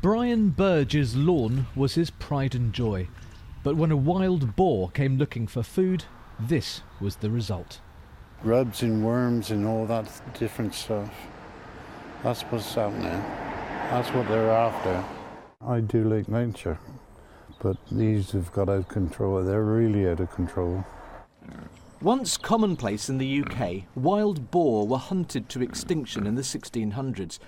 Brian Burge's lawn was his pride and joy, but when a wild boar came looking for food, this was the result. Grubs and worms and all that different stuff. That's what's happening. That's what they're after. I do like nature, but these have got out of control. They're really out of control. Once commonplace in the UK, wild boar were hunted to extinction in the 1600s.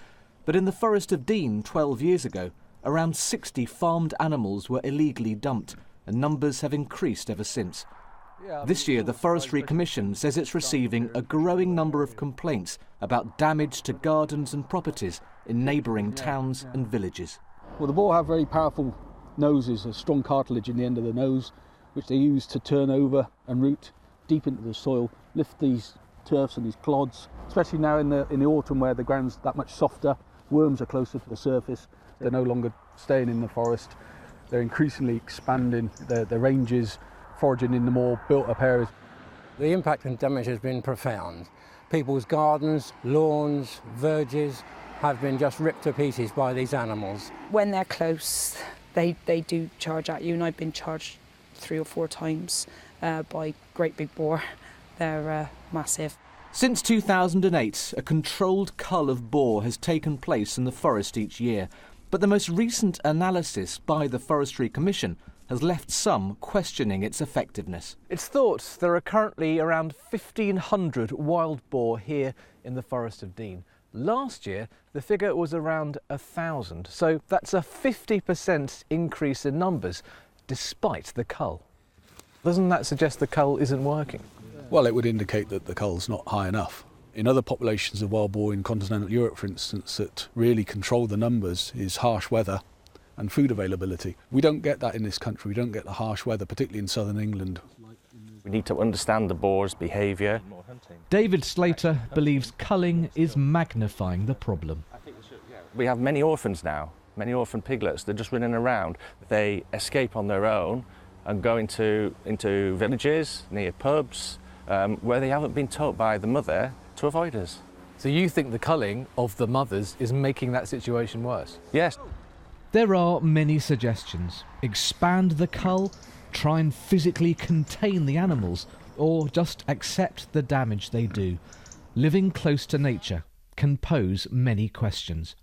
But in the Forest of Dean 12 years ago, around 60 farmed animals were illegally dumped, and numbers have increased ever since. This year, the Forestry Commission says it's receiving a growing number of complaints about damage to gardens and properties in neighbouring towns and villages. Well, the boar have very powerful noses, a strong cartilage in the end of the nose, which they use to turn over and root deep into the soil, lift these turfs and these clods, especially now in the autumn where the ground's that much softer. Worms are closer to the surface. They're no longer staying in the forest. They're increasingly expanding their ranges, foraging in the more built-up areas. The impact and damage has been profound. People's gardens, lawns, verges have been just ripped to pieces by these animals. When they're close, they do charge at you, and I've been charged 3 or 4 times by great big boar. They're massive. Since 2008, a controlled cull of boar has taken place in the forest each year, but the most recent analysis by the Forestry Commission has left some questioning its effectiveness. It's thought there are currently around 1,500 wild boar here in the Forest of Dean. Last year, the figure was around 1,000, so that's a 50% increase in numbers, despite the cull. Doesn't that suggest the cull isn't working? Well, it would indicate that the cull's not high enough. In other populations of wild boar in continental Europe, for instance, that really control the numbers is harsh weather and food availability. We don't get that in this country. We don't get the harsh weather, particularly in southern England. We need to understand the boar's behaviour. David Slater believes culling is magnifying the problem. We have many orphans now, many orphan piglets. They're just running around. They escape on their own and go into villages, near pubs, where they haven't been taught by the mother to avoid us. So you think the culling of the mothers is making that situation worse? Yes. There are many suggestions. Expand the cull, try and physically contain the animals, or just accept the damage they do. Living close to nature can pose many questions.